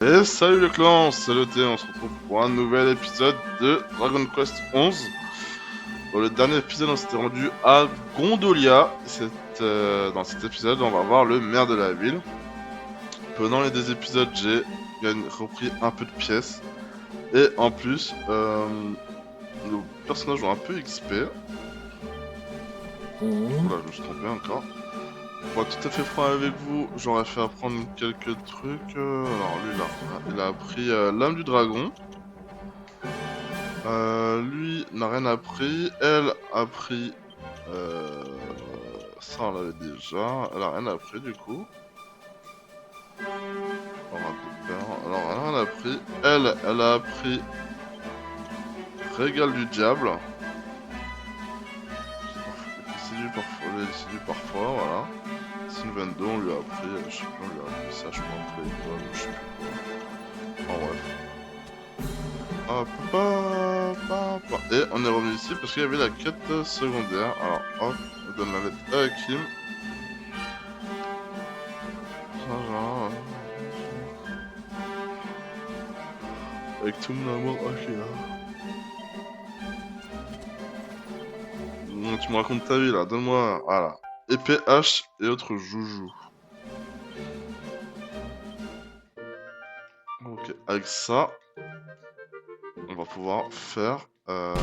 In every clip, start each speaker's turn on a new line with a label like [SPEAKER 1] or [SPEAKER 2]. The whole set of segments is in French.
[SPEAKER 1] Et salut le clan, c'est le Thé, on se retrouve pour un nouvel épisode de Dragon Quest 11. Dans le dernier épisode, on s'était rendu à Gondolia. Dans cet épisode, on va voir le maire de la ville. Pendant les deux épisodes, j'ai repris un peu de pièces. Et en plus, nos personnages ont un peu XP.
[SPEAKER 2] Mhm.
[SPEAKER 1] Oula, je me suis trompé encore. Pour être tout à fait franc avec vous, j'aurais fait apprendre quelques trucs. Alors lui, là, il a appris l'âme du dragon. Lui n'a rien appris. Elle a appris. Euh... Ça, on l'avait déjà. Elle a rien appris du coup. Aura de peur. Alors, elle a rien appris. Elle a appris Régal du diable. Les séduit parfois, voilà. Sylvando, on lui a appris. Je sais plus, on lui a appris ça, je crois, entre l'école, je sais plus quoi. En bref. Hop, hop, hop, hop. Et on est revenu ici parce qu'il y avait la quête secondaire. Alors, hop, on donne la lettre à Hakim. Avec tout mon amour, ok là. Tu me racontes ta vie là, donne-moi. Voilà. Épée, hache et autres joujoux. Ok, avec ça, on va pouvoir faire. On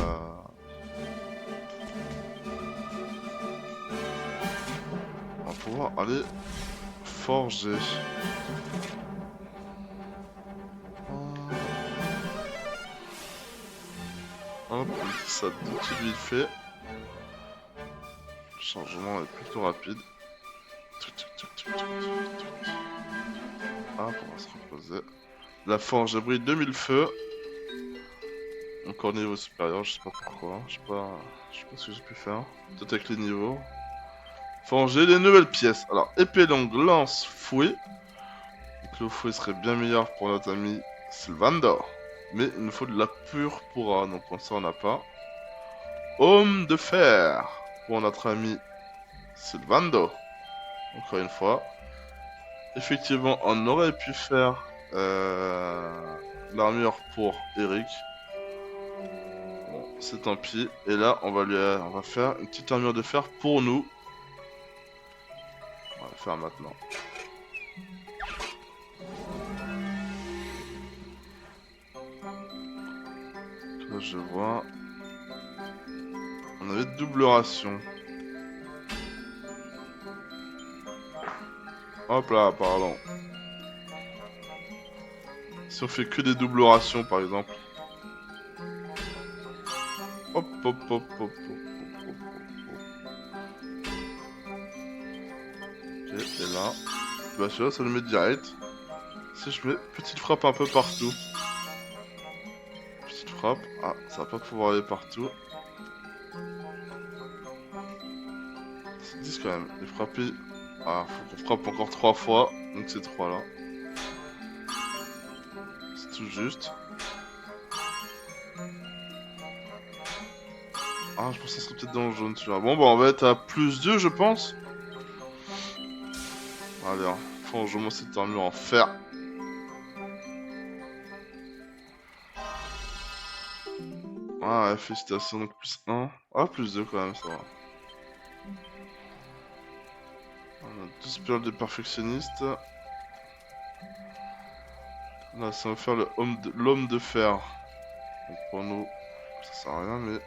[SPEAKER 1] va pouvoir aller forger. Hop, ça tout de suite vite fait. Le changement est plutôt rapide. Hop, on va se reposer. La forge abrite 2000 feux. Encore niveau supérieur, je sais pas pourquoi. Je sais pas ce que j'ai pu faire. Peut-être avec les niveaux. Forger les nouvelles pièces. Alors, épée longue, lance, fouet. Donc, le fouet serait bien meilleur pour notre ami Sylvander. Mais il nous faut de la purpura. Donc, pour ça, on n'a pas. Homme de fer. Pour notre ami Sylvando. Encore une fois. Effectivement, on aurait pu faire l'armure pour Eric. Bon, c'est tant pis. Et là, on va faire une petite armure de fer pour nous. On va le faire maintenant. Là, je vois. On avait double ration. Hop là, pardon. Si on fait que des doubles rations, par exemple. Hop, hop, hop, hop, hop, hop, hop, hop. Ok, et là. Bah, celui-là, ça le met direct. Si je mets petite frappe un peu partout. Petite frappe. Ah, ça va pas pouvoir aller partout. C'est 10 quand même. Et frapper. Ah, faut qu'on frappe encore 3 fois. Donc c'est 3 là. C'est tout juste. Ah, je pense que ça serait peut-être dans le jaune celui-là. Bon, bah, on va être à plus 2, je pense. Allez, hein. Forge-moi cette armure en fer. Ah, ouais, félicitations, donc plus 1. Ah, plus 2 quand même, ça va. On a 12 perles de perfectionniste. Là, ça va faire l'homme de fer. Donc pour nous, ça sert à rien, mais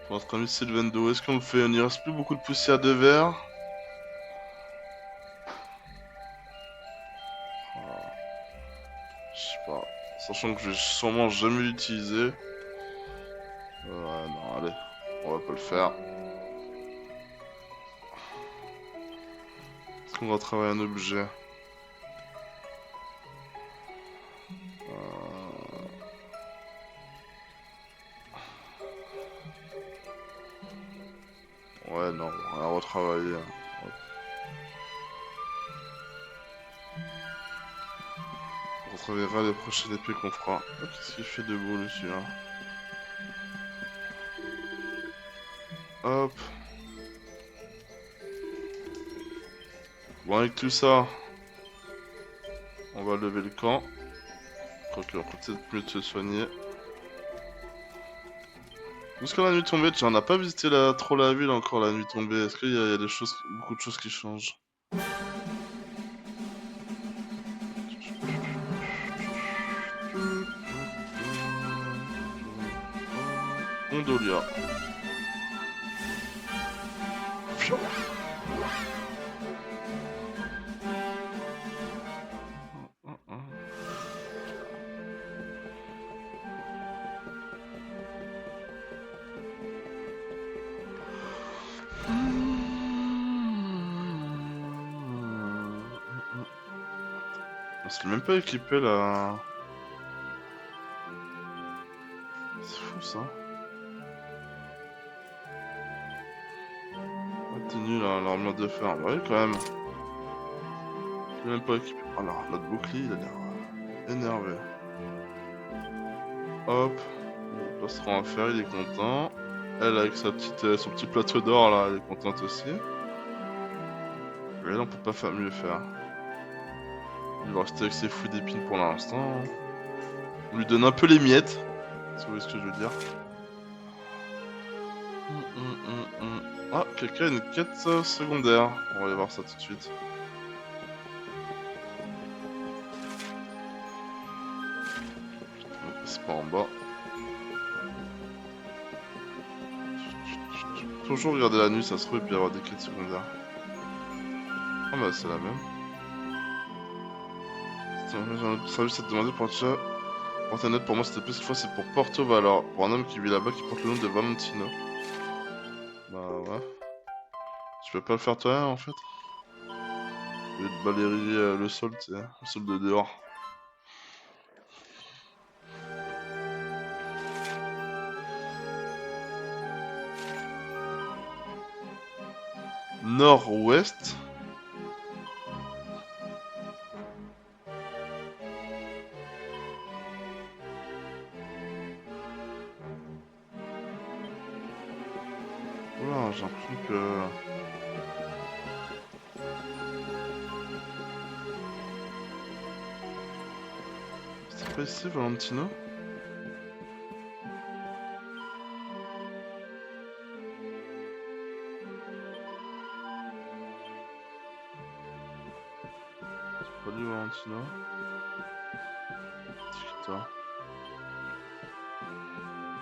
[SPEAKER 1] pour notre ami Sylvando, est-ce qu'on le fait? Il n'y reste plus beaucoup de poussière de verre. Ah, je sais pas. Sachant que je vais sûrement jamais l'utiliser. Ouais, non, allez, on va pas le faire. Est-ce qu'on va travailler un objet? Euh, Ouais, non, on va retravailler. On retravaillera les prochaines épées qu'on fera. Oh, qu'est-ce qu'il fait de beau, lui, celui-là? Hop. Bon, avec tout ça, On va lever le camp. Quoique, on peut peut-être mieux de se soigner. Jusqu'à la nuit tombée, tu n'as pas visité trop la ville encore la nuit tombée. Est-ce qu'il y a des choses, beaucoup de choses qui changent? Gondolia. Fiou. On s'est même pas équipé là. C'est fou ça. Ah, t'es nul hein, l'armure de fer. Bah oui quand même. Je même pas équipé. Oh là, notre bouclier il a l'air énervé. Hop. Plastron à faire, il est content. Elle avec son petit plateau d'or là, elle est contente aussi. Et là on peut pas faire mieux faire. Il va rester avec ses fouilles d'épines pour l'instant. On lui donne un peu les miettes. Si vous voyez ce que je veux dire. Ah, quelqu'un a une quête secondaire. On va aller voir ça tout de suite. C'est pas en bas. Toujours regarder la nuit, ça se trouve, et puis avoir des quêtes secondaires. Ah bah c'est la même. J'ai juste à te demander pour ta note, pour moi c'était plus cette fois c'est pour Porto Valor, pour un homme qui vit là-bas qui porte le nom de Valentino. Bah ouais. Tu peux pas le faire toi en fait? Au lieu de balayer le sol, tu sais, le sol de dehors. Nord-ouest. Oula, j'ai l'impression que... C'est pas ici, Valentino? C'est pas lui, Valentino. C'est toi.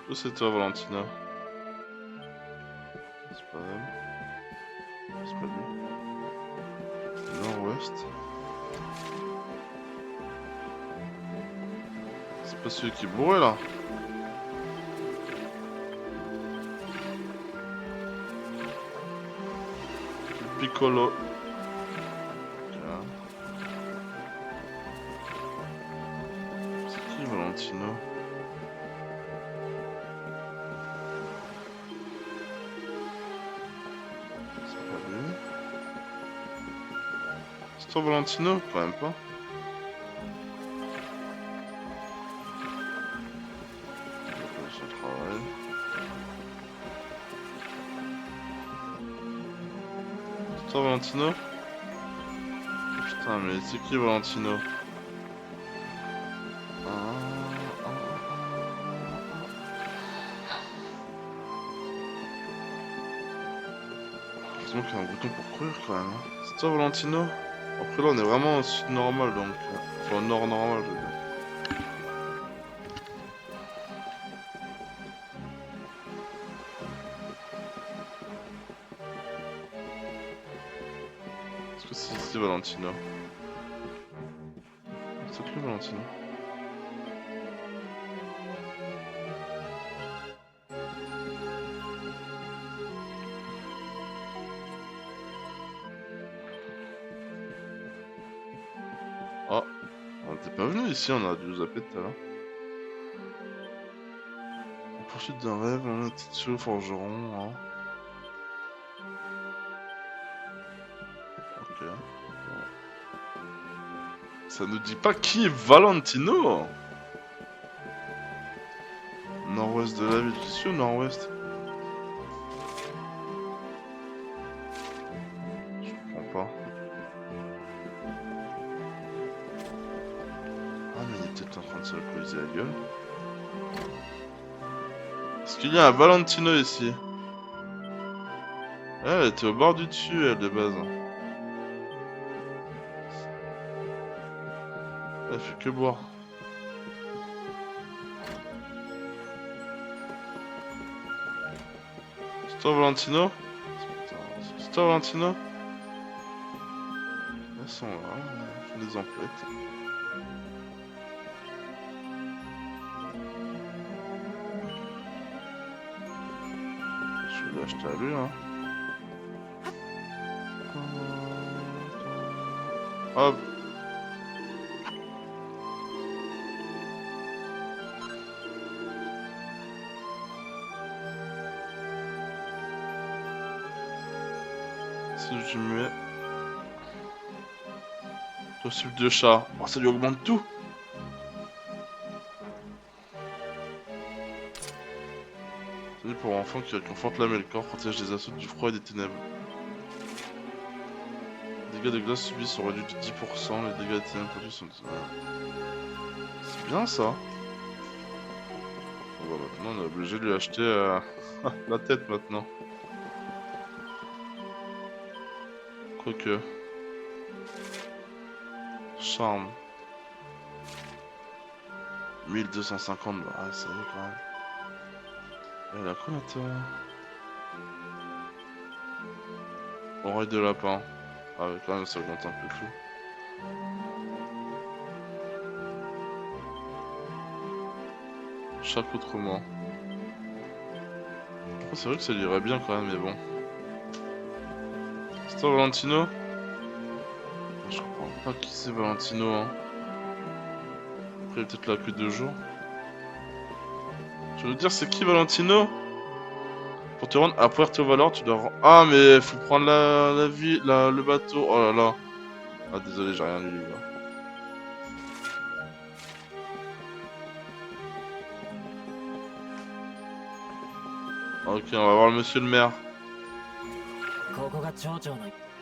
[SPEAKER 1] Où c'est toi, Valentino? C'est pas elle. C'est pas lui. Nord-ouest. C'est pas celui qui est bourré là? Piccolo. C'est qui Valentino? C'est pas lui. C'est toi Valentino? Quand même pas. Son travail. C'est toi Valentino? Putain mais c'est qui Valentino? Heureusement qu'il y a un bouton pour courir quand même. C'est toi Valentino? Après là on est vraiment au sud normal donc... Enfin au nord normal je veux dire. Est-ce que c'est ici Valentino? C'est lui Valentino? Ah, on était pas venu ici, on a dû zapper tout à l'heure. Poursuite d'un rêve, un petit forgeron, hein. Ok. Ça nous dit pas qui est Valentino? Nord-ouest de la ville, je suis au nord-ouest. Je comprends pas. peut-être en train de se localiser la gueule. Est-ce qu'il y a un Valentino ici? Ah, elle était au bord du dessus, elle, de base. Elle fait que boire. C'est toi, Valentino? C'est toi, Valentino? Elles sont là, elles font des emplettes. Je vais l'acheter à lui, hein. Hop. Si je mets... Possible de chat. Oh, ça lui augmente tout. C'est pour enfants qui réconforte l'âme et le corps, protège des assauts du froid et des ténèbres. Les dégâts de glace subis sont réduits de 10%, les dégâts de ténèbres produits sont... C'est bien ça. Bon, bah, maintenant on est obligé de lui acheter la tête maintenant. Quoique... Charme. 1250, bah ouais, ça y est quand même. Elle a quoi toi? Oreille de lapin. Ah ouais, quand même ça augmente un peu tout. Chaque autrement. Oh, c'est vrai que ça lui irait bien quand même, mais bon. C'est toi Valentino? Je comprends pas qui c'est Valentino, hein. Après il est peut-être là que 2 jours. Je veux dire c'est qui Valentino? Pour te rendre à Puerto Valor, tu dois... Ah mais faut prendre la ville, le bateau. Oh là là. Ah désolé, j'ai rien lu les gars. Ok, on va voir le monsieur le maire.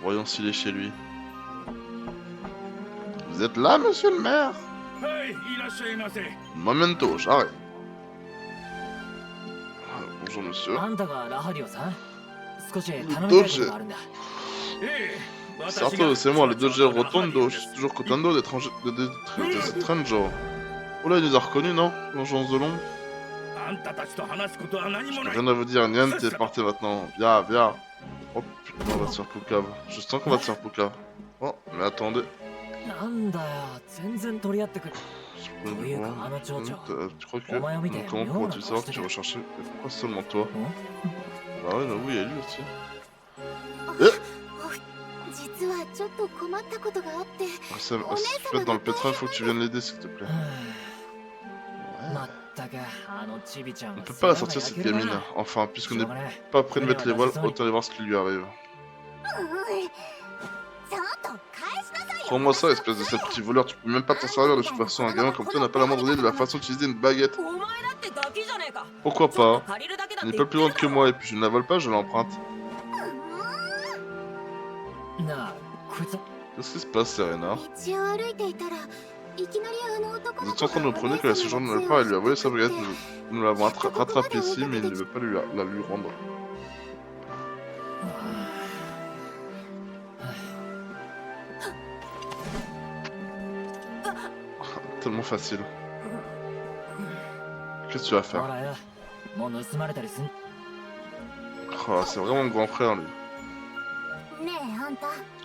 [SPEAKER 1] Voyons s'il est chez lui. Vous êtes là, monsieur le maire? Un momento, j'arrive. Bonjour monsieur. Doge. Certo, c'est moi, le Doge Rotondo. Je suis toujours contento d'être étranger. Oh là, il nous a reconnus, non? L'agence de l'ombre. Je n'ai rien à vous dire, niente, partez maintenant. Viens, viens. Oh putain, on va se faire poucave. Je sens qu'on va se faire poucave. Oh, mais attendez. Tu crois que... Comment pourrais-tu savoir que tu recherchais... Pourquoi seulement toi? Bah ouais, oui, il y a lui aussi. Se mettre dans le pétrin, faut que tu viennes l'aider, s'il te plaît. On ne peut pas la sortir cette gamine. Enfin, puisqu'on n'est pas prêt de mettre les voiles, autant aller voir ce qui lui arrive. Prends-moi ça, espèce de sale petit voleur, tu peux même pas t'en servir de toute façon. Un gamin comme toi n'a pas la moindre idée de la façon d'utiliser une baguette. Pourquoi pas? Tu n'es pas plus grande que moi et puis je ne la vole pas, je l'emprunte. Qu'est-ce qui se passe, Serena? Nous étions en train de nous prôner que la séjourne ne pas, elle lui a volé sa baguette. Nous l'avons rattrapée ici, mais il ne veut pas la lui rendre. Tellement facile. Qu'est-ce que tu vas faire? Oh, c'est vraiment mon grand frère, lui.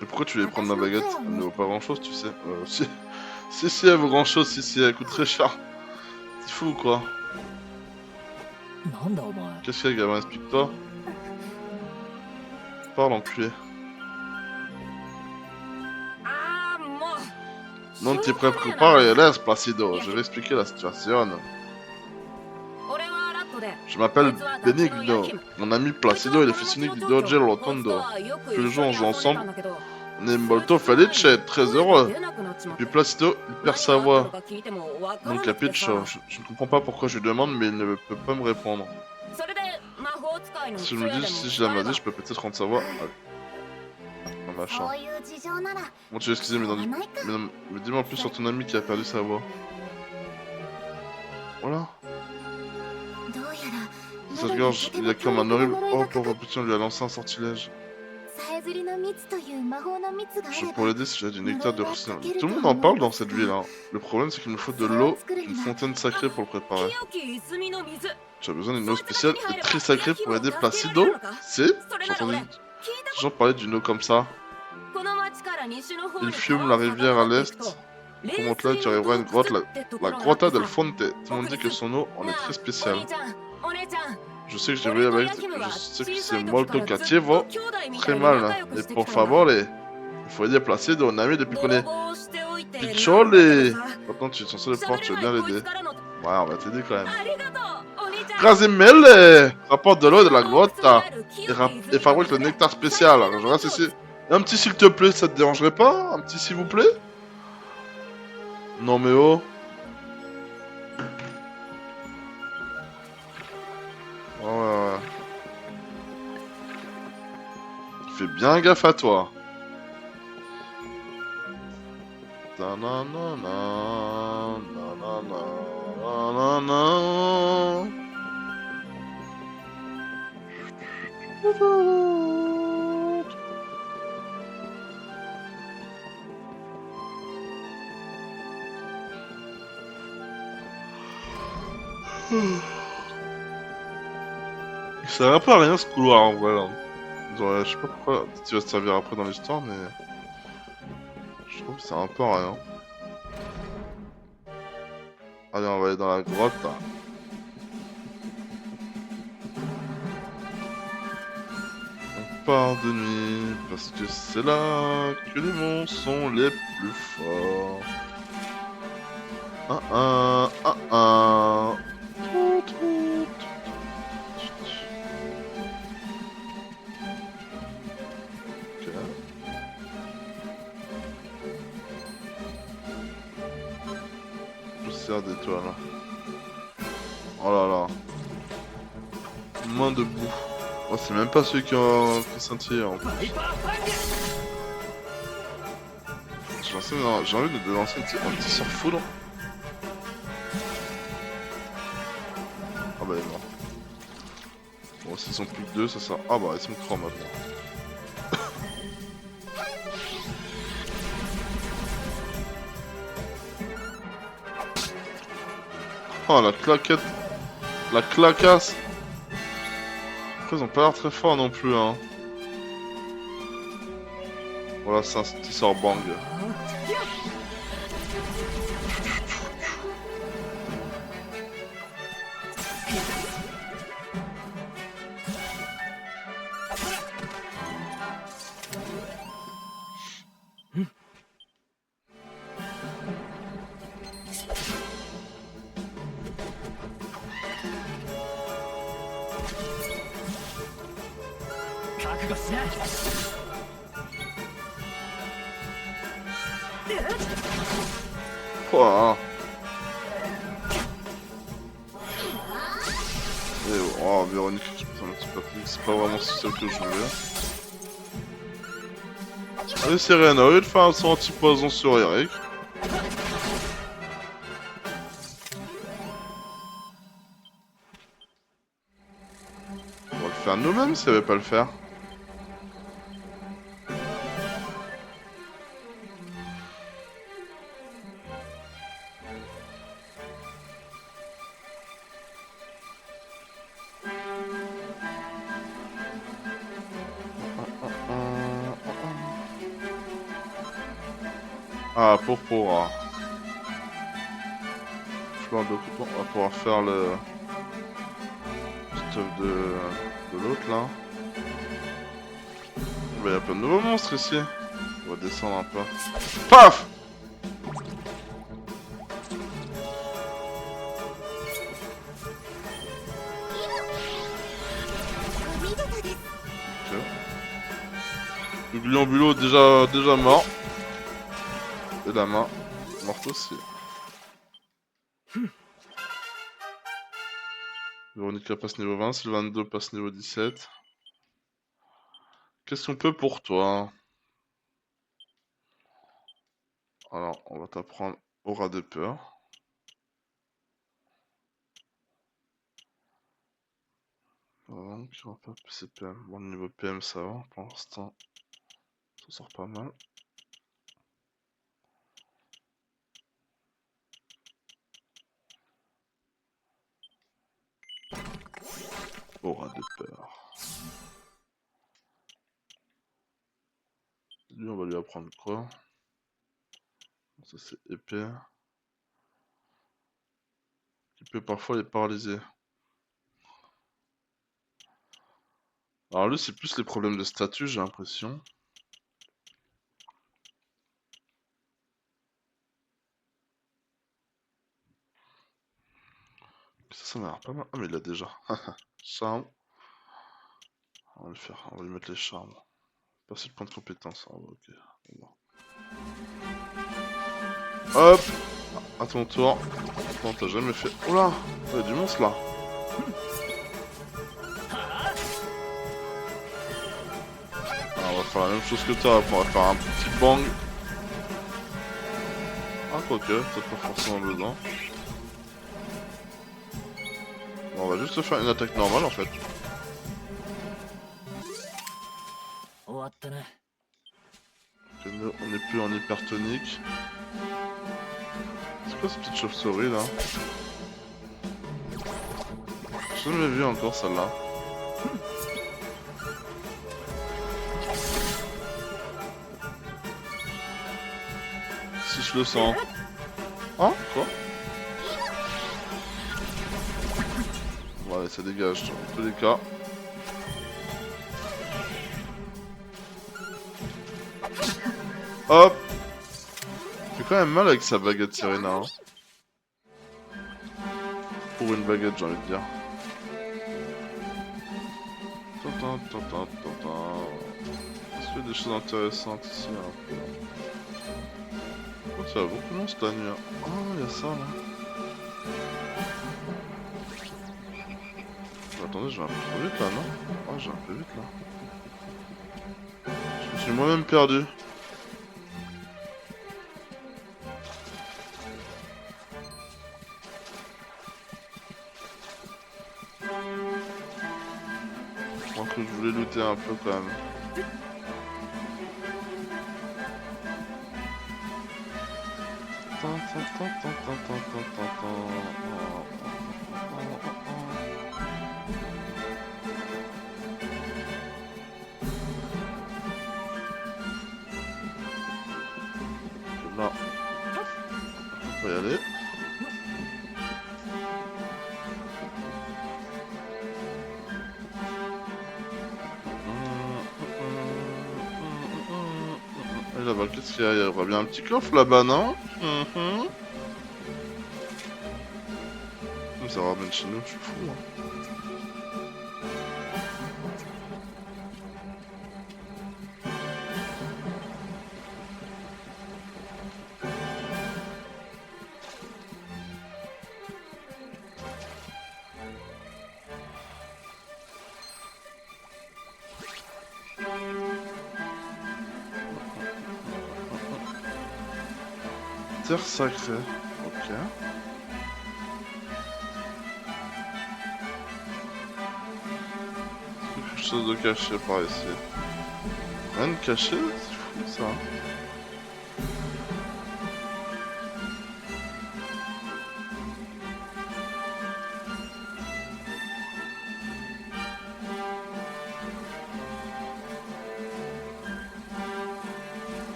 [SPEAKER 1] Et pourquoi tu voulais prendre ma baguette? Elle ne vaut pas grand-chose, tu sais. Si, elle vaut grand-chose, si, elle coûte très cher. C'est fou, quoi. Qu'est-ce qu'il y a, gamin? Explique-toi. Parle, enculé. Non ti preoccupare, laisse Placido, je vais expliquer la situation. Je m'appelle Benigno. Mon ami Placido est le fils unique du Doge Rotondo. Tous les jours on joue ensemble. On est molto felice, très heureux. Puis Placido, il perd sa voix. Mon capicho, je ne comprends pas pourquoi je lui demande, mais il ne peut pas me répondre. Si je me dis, si je la magie, je peux peut-être rendre sa voix. Machin. Bon, tu vas excuser, mais dis-moi plus sur ton ami qui a perdu sa voix. Voilà. Sa gorge, il a comme un horrible... Oh pauvre petit, on lui a lancé un sortilège. Je pourrais l'aider si j'avais du nectar de rustine. Tout le monde en parle dans cette ville, hein. Le problème c'est qu'il me faut de l'eau d'une fontaine sacrée pour le préparer. Tu as besoin d'une eau spéciale et très sacrée pour aider Placido? C'est? J'ai entendu des gens parler d'une eau comme ça. Il fume la rivière à l'est. Remonte là et tu arriveras à une grotte, la Grotta del Fonte. Tout le monde dit que son eau en est très spéciale. Je sais que je devrais y aller, je sais que c'est molto cattivo. Très mal. Et por favore. Il faut aider Placido, on a ami depuis qu'on est Piccioli. Maintenant tu es censé le prendre, tu veux bien l'aider. Ouais, on va t'aider quand même. Krasimele rapporte de l'eau de la grotte et fabrique le nectar spécial. Alors, je reste ici. Un petit s'il te plaît, ça te dérangerait pas? Un petit s'il vous plaît? Non mais oh. Ouais, ouais, ouais. Fais bien gaffe à toi. Il sert un peu à rien ce couloir en vrai là. Ouais, je sais pas pourquoi tu vas te servir après dans l'histoire, mais je trouve que c'est un peu à rien. Allez, on va aller dans la grotte là. On part de nuit parce que c'est là que les monstres sont les plus forts. Tout, tout. Ok. Je sers d'étoiles. Oh là là. Main debout. Oh, c'est même pas celui qui scintille en plus. J'ai envie de lancer un petit sort foudre. Ah bah il est mort. Bon, s'ils sont plus que deux, ça sert. Ah bah ils sont trois maintenant. Oh la claquette. La clacasse. Après ils ont pas l'air très forts non plus hein. Voilà, c'est un petit sort bang. Oh, et oh, Véronique, je me sens un petit peu pris. C'est pas vraiment celle que je voulais. Allez, Serena, au lieu de faire un sort anti-poison sur Eric. On va le faire nous-mêmes si elle veut pas le faire. Ah, pour fleur de coton, on va pouvoir faire le stuff de l'autre là. Il y a plein de nouveaux monstres ici. On va descendre un peu. Paf! Ok. Le gluambulo déjà mort. Et la main morte aussi. Véronica passe niveau 20, Sylvando passe niveau 17. Qu'est-ce qu'on peut pour toi? Alors, on va t'apprendre Aura de peur. Donc, on va faire PCPM. Bon, le niveau PM, ça va. Pour l'instant, ça sort pas mal. Aura de peur. Lui, on va lui apprendre quoi? Ça, c'est épée. Qui peut parfois les paralyser. Alors lui, c'est plus les problèmes de statut, j'ai l'impression. Ça m'a l'air pas mal. Ah, mais il l'a déjà. Charme. On va le faire. On va lui mettre les charmes. Passer le point de compétence. Ah, ok. Bon. Hop. À ton tour. Attends, t'as jamais fait... Oula, il y a du monstre là. Alors, on va faire la même chose que toi. On va faire un petit bang. Ah, quoique, peut-être pas forcément besoin. Bon, on va juste faire une attaque normale en fait. On n'est plus en hypertonique. C'est quoi cette petite chauve-souris là? J'ai jamais vu encore celle-là. Si je le sens. Hein? Quoi? Bon allez, ça dégage dans tous les cas. Hop! Il fait quand même mal avec sa baguette Serena. Hein. Pour une baguette, j'ai envie de dire. Est-ce qu'il y a des choses intéressantes ici un peu? Oh, ça va beaucoup long cette nuit. Oh, il y a ça là. Attendez, je vais un peu trop vite là, non? Oh, j'ai un peu vite là. Je me suis moi-même perdu. Je crois que je voulais looter un peu quand même. Là, on va y aller. Et là-bas, qu'est-ce qu'il y a? Il y aura bien un petit coffre là-bas, non? Ça ramène chez nous, je suis fou. Hein. Terre sacrée. Ok. Quelque chose de caché par ici. Rien de caché? C'est fou ça.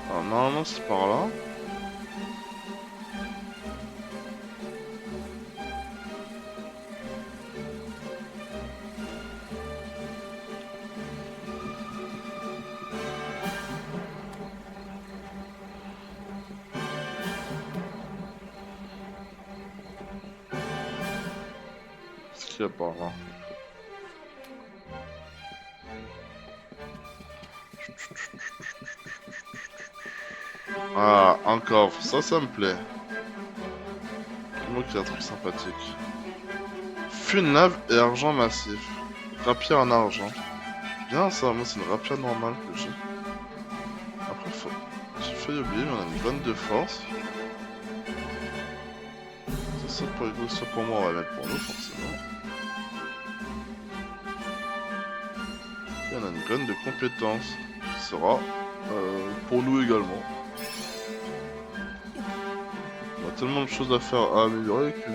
[SPEAKER 1] Alors normalement c'est par là. Qu'est-ce qu'il y a par là? Ah, un coffre, ça me plaît. Moi qui a un truc sympathique. Fune lave et argent massif. Rapier en argent. Bien ça, moi c'est une rapière normale que j'ai. Après faut... J'ai failli oublier mais on a une bonne de force. Ça pour les gros, ça pour moi on va mettre pour nous forcément. Et on a une graine de compétence qui sera pour nous également. On a tellement de choses à faire, à améliorer que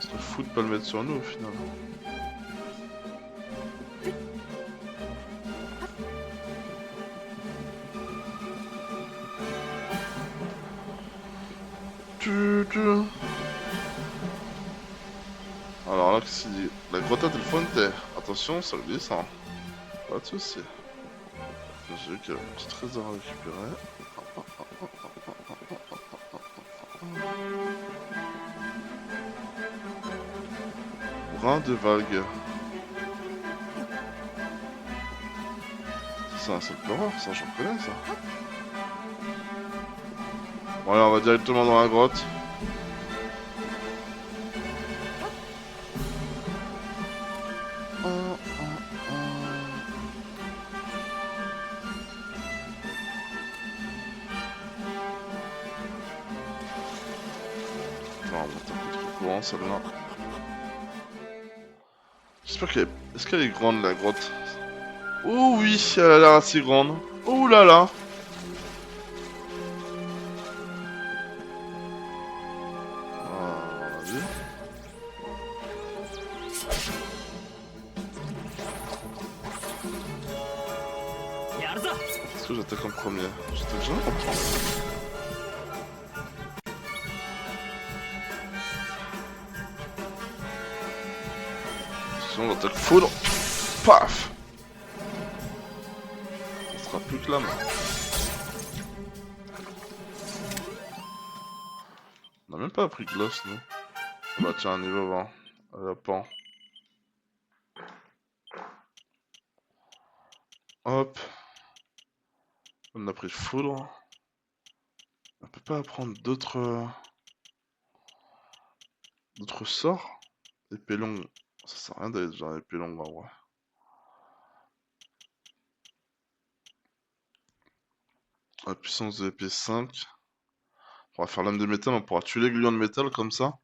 [SPEAKER 1] ce serait fou de pas le mettre sur nous au final. Alors là, qu'est-ce qu'il dit? La grotta del Fuente. Attention, ça glisse, hein. Pas de soucis. J'ai vu qu'il y avait un petit trésor à récupérer. Brin de vague. C'est un seul horreur, ça j'en connais ça. Bon allez, on va directement dans la grotte. Non, on monte un peu trop courant celle-là. J'espère qu'elle est... Est-ce qu'elle est grande la grotte? Oh oui, elle a l'air assez grande. Oh là là. Est-ce que j'attaque en premier? J'attaque jamais en premier. Sinon l'attaque foudre. Paf. Ça sera plus que la main. On a même pas appris Gloss nous. Bah tiens, niveau 20. Allez, pan. Hop. On a pris foudre. On peut pas apprendre d'autres sorts. Épée longue. Ça sert à rien d'aller dans l'épée longue en vrai. La puissance de l'épée 5. On va faire lame de métal, on pourra tuer les gluants de métal comme ça.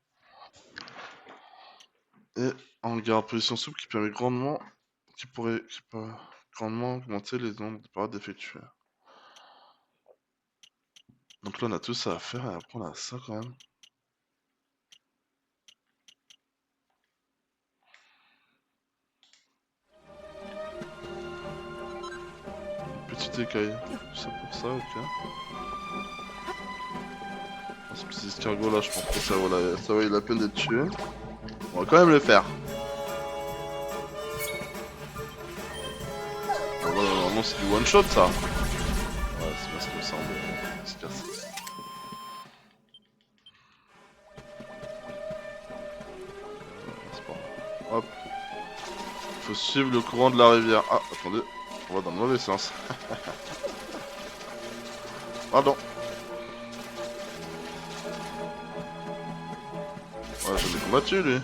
[SPEAKER 1] Et en garde position souple qui permet grandement. Qui peut grandement augmenter les nombres de parades effectuées. Donc là on a tout ça à faire et après on a ça quand même. Petite écaille, tout ça pour ça, ok. Ce petit escargot là je pense que ça vaut la peine d'être tué. On va quand même le faire. Normalement c'est du one shot ça. Ouais c'est bien ce qui me semble. C'est cassé. Hop. Faut suivre le courant de la rivière. Ah, attendez. On va dans le mauvais sens. Pardon. Ouais, je l'ai combattu lui.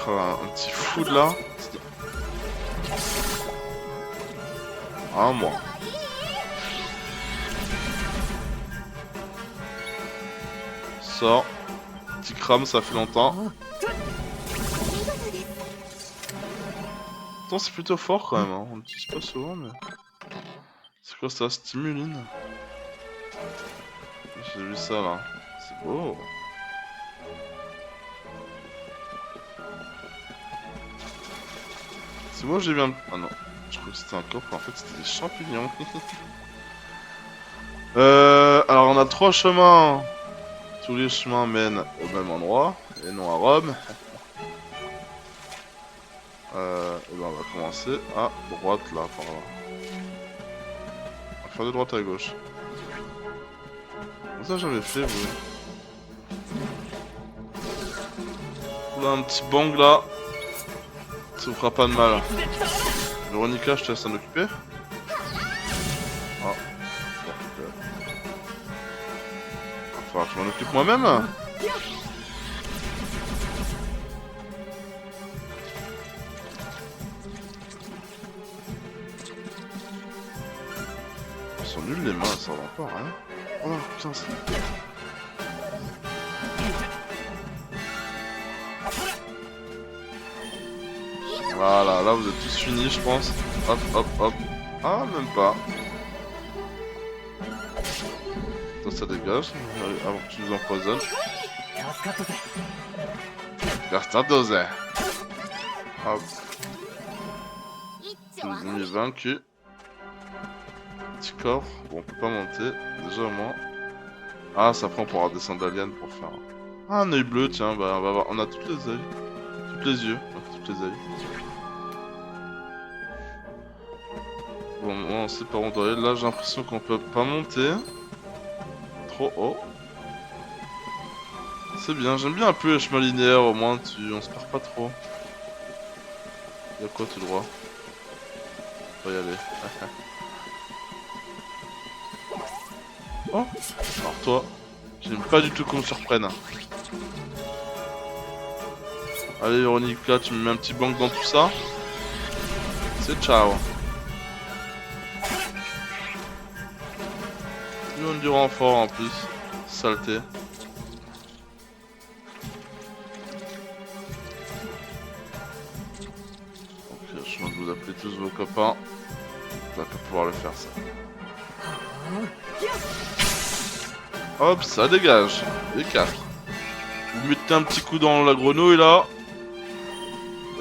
[SPEAKER 1] Oh, un petit fou de là. Ah, moi. Sors. Petit crame, ça fait longtemps. Attends, c'est plutôt fort quand même, hein. On l'utilise pas souvent, mais... C'est quoi ça? Stimuline? J'ai vu ça là. C'est beau. C'est moi j'ai bien... Ah non. Je crois que c'était un coffre, en fait c'était des champignons. Alors on a 3 chemins. Tous les chemins mènent au même endroit, et non à Rome. Et ben on va commencer à droite là, par là. On va faire de droite à gauche. Ça j'avais fait vous. Là un petit bang là. Ça vous fera pas de mal. Véronica, je te laisse t'en occuper. Ah. Bon, va falloir que je m'en occupe moi-même. Ils sont nuls les mains, ça va pas rien. Oh putain, c'est... Voilà, là vous êtes tous finis, je pense. Hop, hop, hop. Ah, même pas. Ça dégage, avant que tu nous empoisonnes. Gaston dose. Hop. Je les ai mis vaincus. Petit coffre. Bon, on peut pas monter. Déjà au moins. Ah, ça prend pour avoir des sandaliennes pour faire. Ah, un œil bleu, tiens, bah on va voir. On a toutes les yeux. Toutes les yeux. Toutes les yeux. Bon, on sait par où on doit aller. Là, j'ai l'impression qu'on peut pas monter. Trop haut. C'est bien, j'aime bien un peu les chemins linéaires, au moins on se perd pas trop. Y'a quoi tout droit? On va y aller. Oh! Alors toi, j'aime pas du tout qu'on me surprenne. Allez Véronica, tu me mets un petit bank dans tout ça. C'est ciao. Nous on du renfort en plus. Saleté. Ok, je demande de vous appeler tous vos copains. On va pas pouvoir le faire ça. Hop, ça dégage. Les 4. Vous mettez un petit coup dans la grenouille là.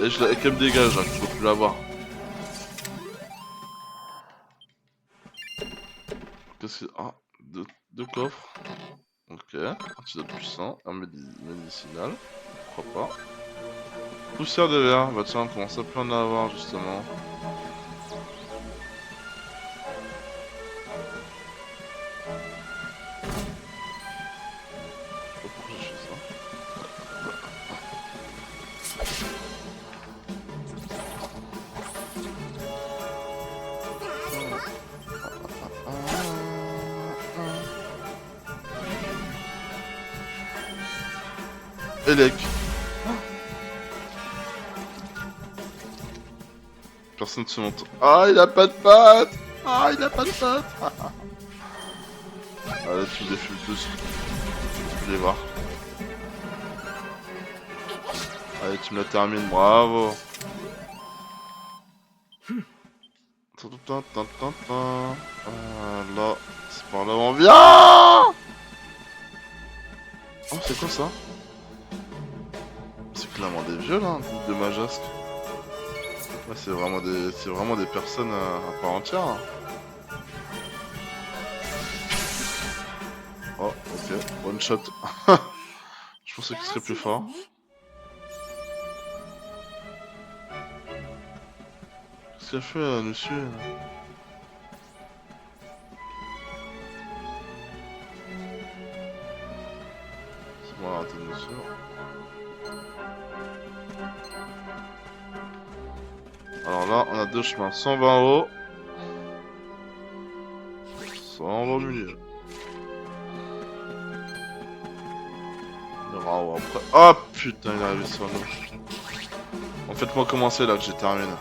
[SPEAKER 1] Et je la qu'elle me dégage, hein, je peux plus la voir. Qu'est-ce que... Ah, deux coffres. Ok, antidote puissant, un médicinal. Pourquoi pas. Poussière de verre, bah tiens, on commence à plus en avoir justement. Je sais pas pourquoi j'ai fait ça. Elec. Personne se montre. Ah, il a pas de pattes. Ah, il a pas de pattes. Allez, tu me défiles tous. Je peux les voir. Allez, tu me la termines, bravo. Là, c'est par là où on vient. Oh, c'est quoi ça? C'est clairement des vieux là, un groupe de Majasque. Ouais, c'est vraiment des personnes à part entière. Hein. Oh, ok, one shot. Je pensais qu'il serait plus fort. Qu'est-ce qu'elle fait là, monsieur? C'est bon, arrêtez de nous suivre. Alors là, on a deux chemins, 120 haut, 120 au milieu. Le Rao après. Oh putain, il est arrivé sur nous. En fait, moi commencer là que j'ai terminé.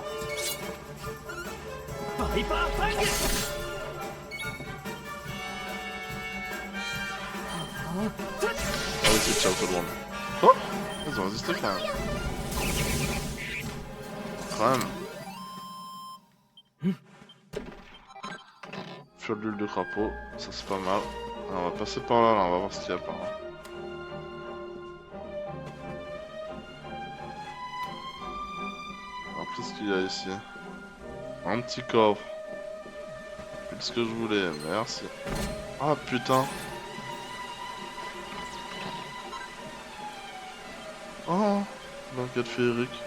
[SPEAKER 1] Allez, c'est ciao tout le monde. Quoi? Ils ont résisté quand même. Quand même. Fuel d'huile de crapaud, ça c'est pas mal. Alors, on va passer par là, on va voir ce qu'il y a par là. Alors, qu'est-ce qu'il y a ici? Un petit coffre. C'est ce que je voulais, merci. Ah putain. Oh, banquette féerique.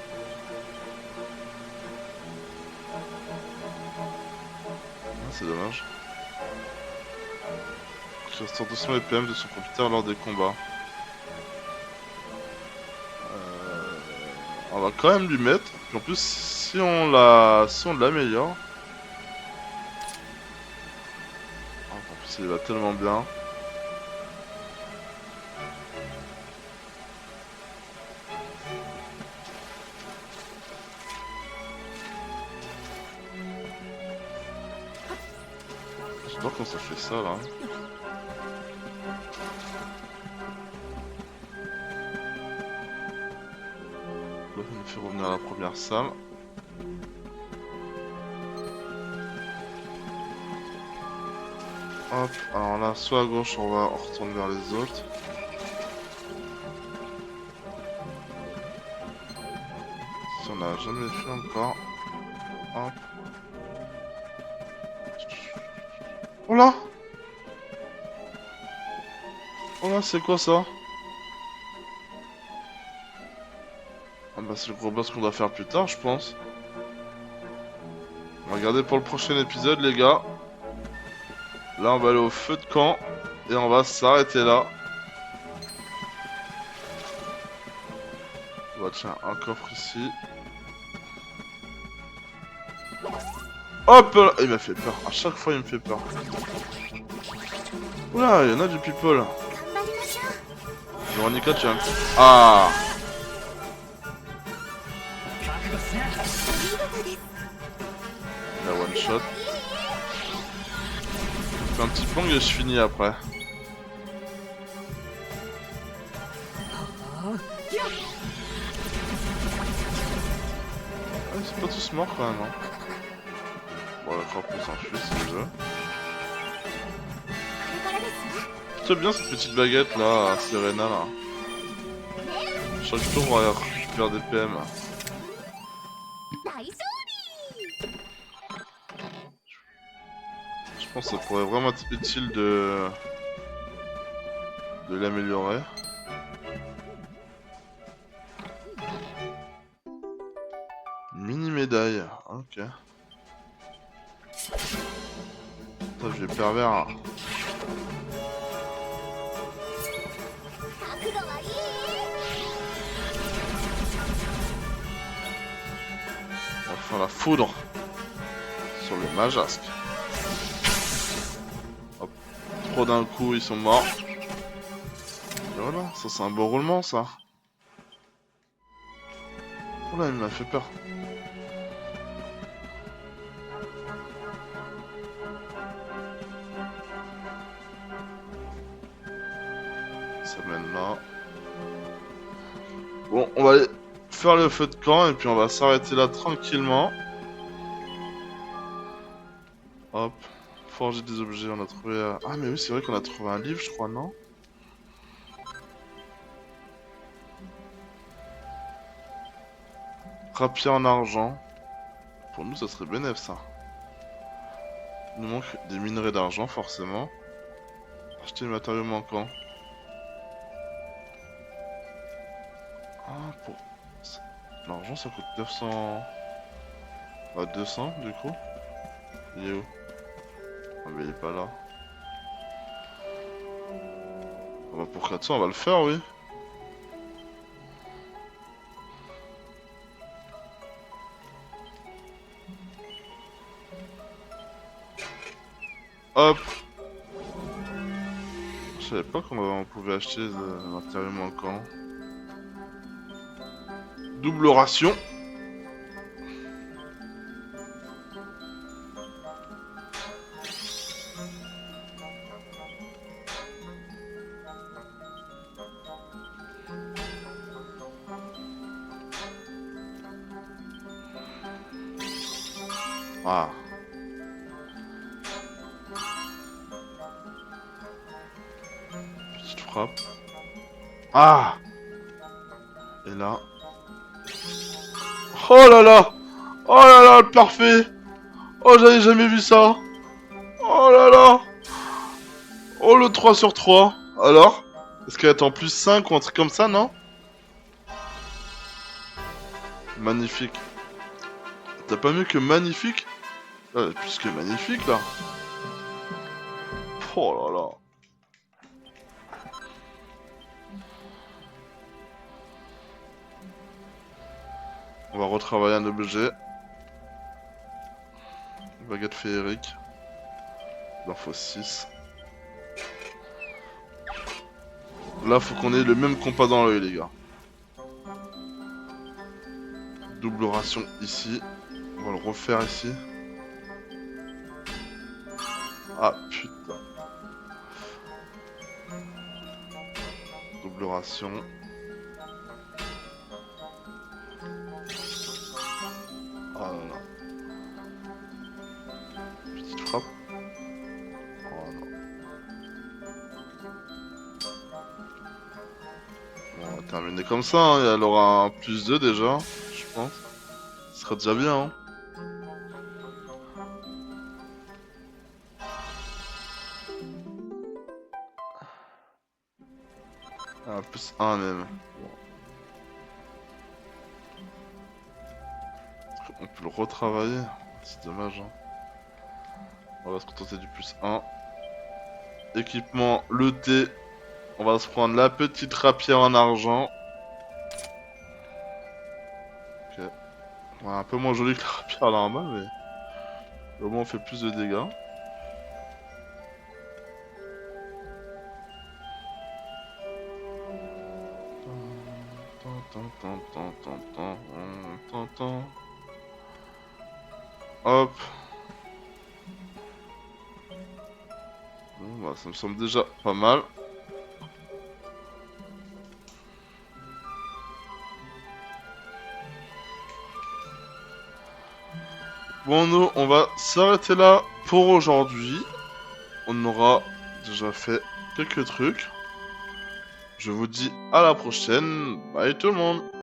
[SPEAKER 1] Ah, c'est dommage. Qui restaure 200 EPM de son computer lors des combats. On va quand même lui mettre. Puis en plus, si on l'améliore. En plus, il va tellement bien. J'adore quand ça fait ça là. Là, ça nous fait revenir à la première salle. Hop, alors là, soit à gauche, on retourne vers les autres. Si on n'a jamais fait encore. Hop. Oh là! Oh là, c'est quoi ça? Ah bah c'est le gros boss qu'on doit faire plus tard, je pense. Regardez pour le prochain épisode, les gars. Là, on va aller au feu de camp. Et on va s'arrêter là. Bah tiens, un coffre ici. Hop là! Il m'a fait peur. À chaque fois, il me fait peur. Oula, il y en a du people. Veronica, tu as un... Ah! La one shot. Je fais un petit plong et je finis après. Ah, ils sont pas tous morts quand même. Hein. Bon, la crapaud s'enfuit si il veut. C'est bien cette petite baguette là, Serena là. Chaque tour on va récupérer des PM. Je pense que ça pourrait vraiment être utile de l'améliorer. Mini médaille, ok. Putain, je vais pervers. On va faire la foudre sur le Majasque. Hop, trop d'un coup, ils sont morts. Et voilà, ça c'est un beau roulement ça. Oh là, il m'a fait peur. Ça mène là. Bon, on va aller faire le feu de camp et puis on va s'arrêter là tranquillement. Hop, forger des objets, on a trouvé... Ah mais oui, c'est vrai qu'on a trouvé un livre, je crois, non? Rapier en argent. Pour nous, ça serait bénéf, ça. Il nous manque des minerais d'argent, forcément. Acheter les matériaux manquants. Ah, pour... L'argent, ça coûte 900... Bah, 200, du coup. Il est où? Ah, mais il est pas là. Ah bah, pour 400, on va le faire, oui. Hop. Je savais pas qu'on pouvait acheter des matériaux manquants. Double ration. Ah. Petite frappe. Ah. Et là. Oh là là. Oh là là, le parfait. Oh, j'avais jamais vu ça. Oh là là. Oh, le 3 sur 3. Alors? Est-ce qu'elle est en plus 5 ou un truc comme ça, non? Magnifique. T'as pas mieux que magnifique? Ah, plus que magnifique, là. Oh là là. On va retravailler un objet. Baguette féerique. Il en faut 6. Là, faut qu'on ait le même compas dans l'œil, les gars. Double ration ici. On va le refaire ici. Ah, putain. Double ration. Ah là là. Petite frappe. Oh non. terminer comme ça, hein, et elle aura un plus 2 déjà, je pense. Ce serait déjà bien, hein. Ah, plus 1 même. Bon. On peut le retravailler. C'est dommage, hein. On va se contenter du plus 1. Équipement, le thé. On va se prendre la petite rapière en argent. Ok. Ouais, un peu moins joli que la rapière normale, mais au moins on fait plus de dégâts. Hop. Bon, bah, ça me semble déjà pas mal. Bon, nous, on va s'arrêter là pour aujourd'hui. On aura déjà fait quelques trucs. Je vous dis à la prochaine. Bye tout le monde.